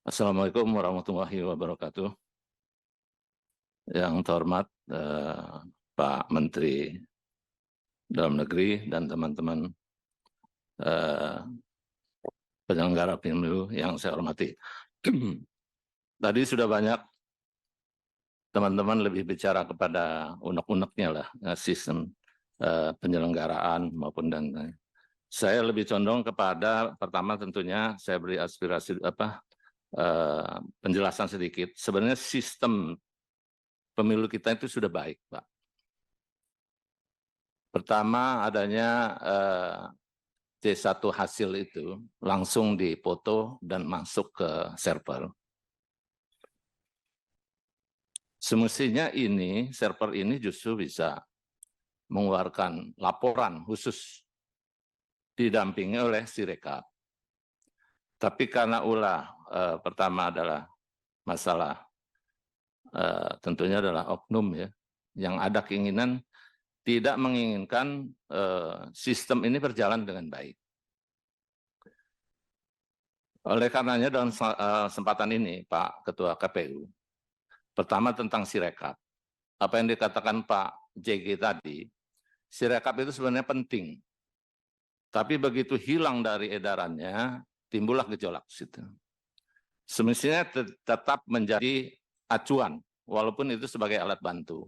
Assalamualaikum warahmatullahi wabarakatuh. Yang terhormat Pak Menteri Dalam Negeri dan teman-teman penyelenggara pemilu yang saya hormati. Tadi sudah banyak teman-teman lebih bicara kepada unek-uneknya lah, sistem penyelenggaraan maupun dan saya lebih condong kepada pertama tentunya saya beri aspirasi penjelasan sedikit. Sebenarnya sistem pemilu kita itu sudah baik, Pak. Pertama adanya C1 hasil itu langsung dipoto dan masuk ke server. Semestinya ini, server ini justru bisa mengeluarkan laporan khusus didampingi oleh Sirekap. Tapi karena pertama adalah masalah tentunya adalah oknum ya, yang ada keinginan tidak menginginkan sistem ini berjalan dengan baik. Oleh karenanya dalam kesempatan ini Pak Ketua KPU, pertama tentang Sirekap. Apa yang dikatakan Pak JG tadi, Sirekap itu sebenarnya penting. Tapi begitu hilang dari edarannya, timbullah gejolak situ. Semestinya tetap menjadi acuan, walaupun itu sebagai alat bantu.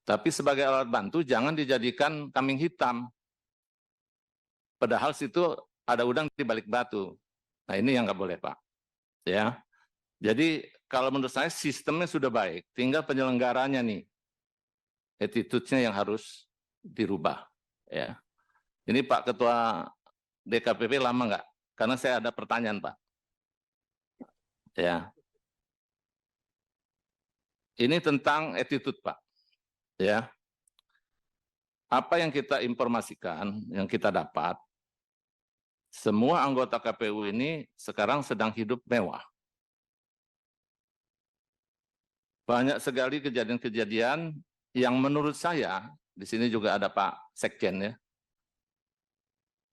Tapi sebagai alat bantu jangan dijadikan kambing hitam. Padahal situ ada udang di balik batu. Nah ini yang nggak boleh Pak. Ya, jadi kalau menurut saya sistemnya sudah baik, tinggal penyelenggaranya nih, attitude-nya yang harus dirubah. Ya, ini Pak Ketua DKPP lama nggak? Karena saya ada pertanyaan Pak. Ya, ini tentang attitude Pak. Ya, apa yang kita informasikan, yang kita dapat, semua anggota KPU ini sekarang sedang hidup mewah. Banyak sekali kejadian-kejadian yang menurut saya, di sini juga ada Pak Sekjen ya,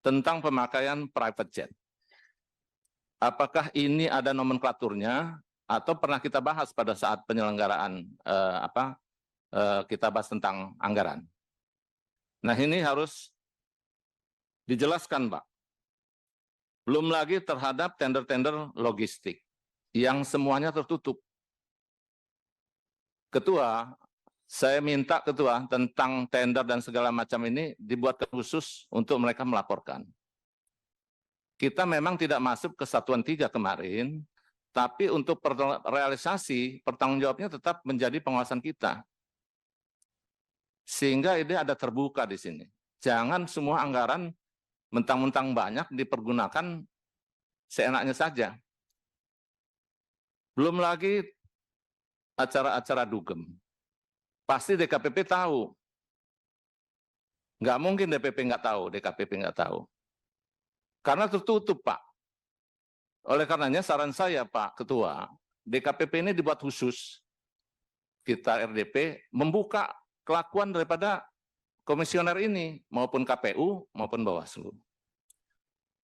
tentang pemakaian private jet. Apakah ini ada nomenklaturnya atau pernah kita bahas pada saat penyelenggaraan kita bahas tentang anggaran. Nah ini harus dijelaskan Pak. Belum lagi terhadap tender-tender logistik yang semuanya tertutup. Ketua, saya minta Ketua tentang tender dan segala macam ini dibuat khusus untuk mereka melaporkan. Kita memang tidak masuk ke Satuan 3 kemarin, tapi untuk realisasi pertanggung jawabnya tetap menjadi pengawasan kita. Sehingga ini ada terbuka di sini. Jangan semua anggaran mentang-mentang banyak dipergunakan seenaknya saja. Belum lagi acara-acara dugem. Pasti DKPP tahu. Nggak mungkin DPP nggak tahu, DKPP nggak tahu. Karena tertutup, Pak. Oleh karenanya saran saya, Pak Ketua, DKPP ini dibuat khusus. Kita RDP membuka kelakuan daripada komisioner ini, maupun KPU, maupun Bawaslu.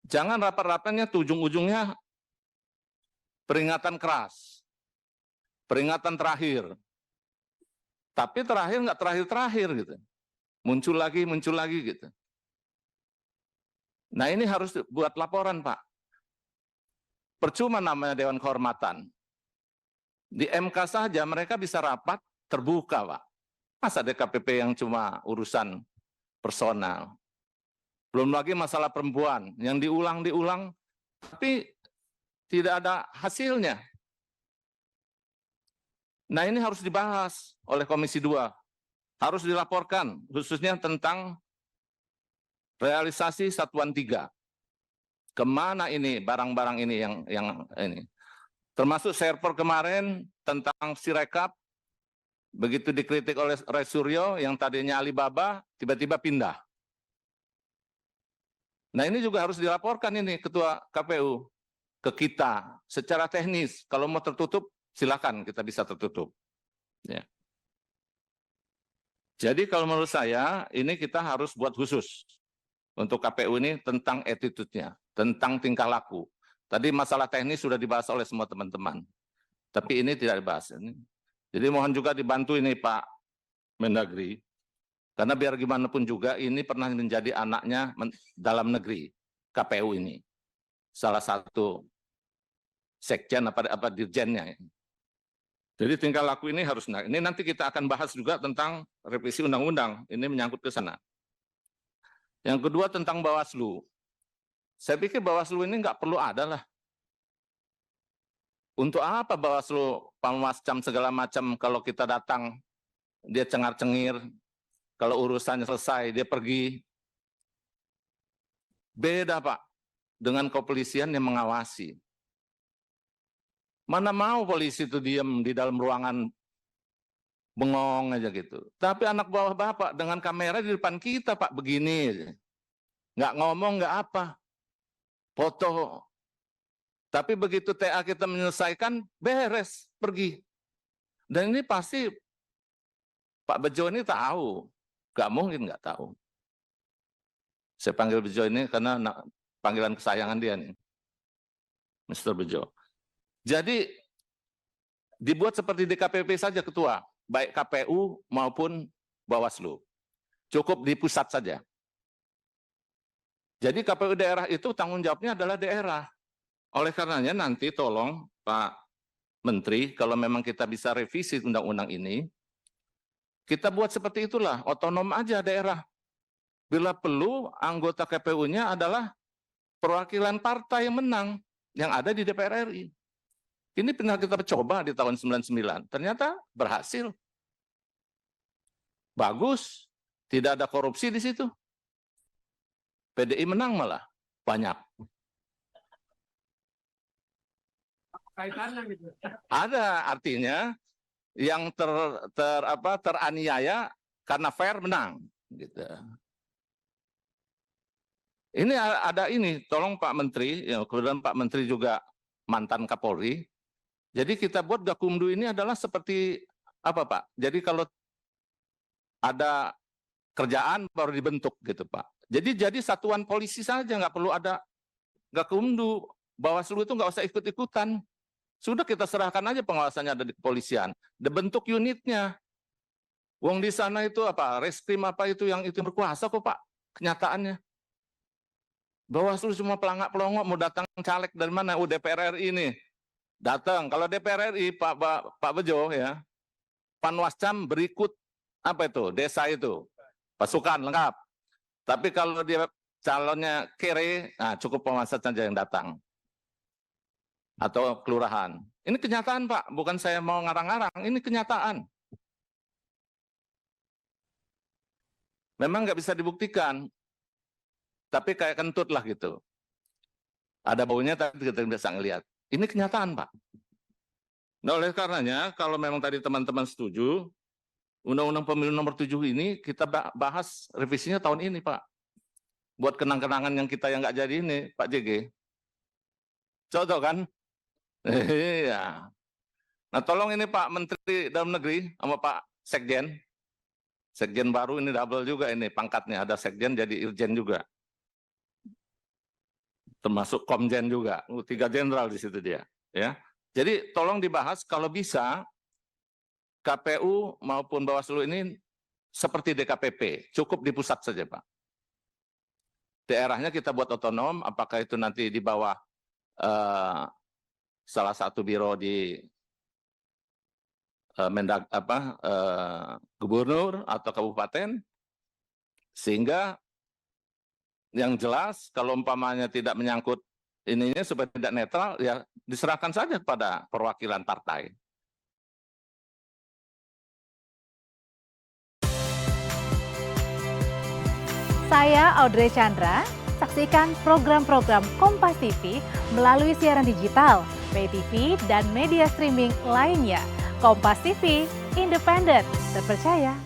Jangan rapat-rapatnya ujung-ujungnya peringatan keras, peringatan terakhir. Tapi terakhir nggak terakhir-terakhir gitu. Muncul lagi gitu. Nah ini harus buat laporan Pak. Percuma namanya Dewan Kehormatan. Di MK saja mereka bisa rapat terbuka Pak. Masa DKPP yang cuma urusan personal. Belum lagi masalah perempuan yang diulang-diulang tapi tidak ada hasilnya. Nah ini harus dibahas oleh Komisi 2. Harus dilaporkan khususnya tentang realisasi Satuan 3. Kemana ini barang-barang ini yang ini. Termasuk server kemarin tentang Sirekap, begitu dikritik oleh Ray Suryo yang tadinya Alibaba, tiba-tiba pindah. Nah ini juga harus dilaporkan ini Ketua KPU ke kita secara teknis. Kalau mau tertutup, silakan kita bisa tertutup. Ya. Jadi kalau menurut saya ini kita harus buat khusus untuk KPU ini tentang attitude-nya, tentang tingkah laku. Tadi masalah teknis sudah dibahas oleh semua teman-teman, tapi ini tidak dibahas. Jadi mohon juga dibantu ini Pak Mendagri, karena biar gimana pun juga ini pernah menjadi anaknya dalam negeri, KPU ini. Salah satu sekjen apa dirjennya. Jadi tingkah laku ini harus naik. Ini nanti kita akan bahas juga tentang revisi undang-undang, ini menyangkut ke sana. Yang kedua tentang Bawaslu. Saya pikir Bawaslu ini nggak perlu ada lah. Untuk apa Bawaslu, Panwascam segala macam, kalau kita datang, dia cengar-cengir, kalau urusannya selesai, dia pergi. Beda Pak, dengan kepolisian yang mengawasi. Mana mau polisi itu diam di dalam ruangan bengong aja gitu. Tapi anak bawah Bapak dengan kamera di depan kita Pak, begini aja. Nggak ngomong, nggak apa. Foto. Tapi begitu TA kita menyelesaikan, beres, pergi. Dan ini pasti Pak Bejo ini tahu. Nggak mungkin nggak tahu. Saya panggil Bejo ini karena panggilan kesayangan dia nih. Mr. Bejo. Jadi dibuat seperti DKPP saja Ketua, baik KPU maupun Bawaslu. Cukup di pusat saja. Jadi KPU daerah itu tanggung jawabnya adalah daerah. Oleh karenanya nanti tolong Pak Menteri, kalau memang kita bisa revisi undang-undang ini, kita buat seperti itulah, otonom aja daerah. Bila perlu, anggota KPU-nya adalah perwakilan partai yang menang, yang ada di DPR RI. Ini pernah kita coba di tahun 99, ternyata berhasil. Bagus, tidak ada korupsi di situ. PDI menang malah, banyak. Kaitannya gitu. Ada, artinya yang teraniaya karena fair menang. Gitu. Ini ada ini, tolong Pak Menteri, ya, kemudian Pak Menteri juga mantan Kapolri. Jadi kita buat Gakumdu ini adalah seperti apa Pak? Jadi kalau ada kerjaan baru dibentuk gitu Pak. Jadi satuan polisi saja, nggak perlu ada Gakumdu. Bawaslu itu nggak usah ikut-ikutan. Sudah kita serahkan aja pengawasannya ada di kepolisian. Dibentuk unitnya. Wong di sana itu apa? Reskrim apa itu yang itu berkuasa kok Pak? Kenyataannya. Bawaslu semua pelangak-pelongok mau datang caleg dari mana? DPR RI ini. Datang. Kalau DPR RI Pak Bejo ya. Panwascam berikut apa itu? Desa itu. Pasukan lengkap. Tapi kalau dia calonnya kere, nah cukup pengawas saja yang datang. Atau kelurahan. Ini kenyataan Pak, bukan saya mau ngarang-ngarang, ini kenyataan. Memang nggak bisa dibuktikan, tapi kayak kentut lah gitu. Ada baunya tapi kita bisa ngelihat. Ini kenyataan Pak. Nah oleh karenanya, kalau memang tadi teman-teman setuju, Undang-Undang Pemilu nomor 7 ini kita bahas revisinya tahun ini Pak. Buat kenang-kenangan yang kita yang nggak jadi ini Pak JG. Contoh kan? Iya. Nah tolong ini Pak Menteri Dalam Negeri sama Pak Sekjen. Sekjen baru ini double juga ini pangkatnya. Ada Sekjen jadi Irjen juga. Termasuk Komjen juga. 3 jenderal di situ dia. Ya. Jadi tolong dibahas kalau bisa KPU maupun Bawaslu ini seperti DKPP. Cukup di pusat saja Pak. Daerahnya kita buat otonom. Apakah itu nanti di bawah salah satu biro di gubernur atau kabupaten, sehingga yang jelas kalau umpamanya tidak menyangkut ininya supaya tidak netral, ya diserahkan saja kepada perwakilan partai. Saya Audrey Chandra, saksikan program-program Kompas TV melalui siaran digital, pay TV, dan media streaming lainnya. Kompas TV, independen, terpercaya,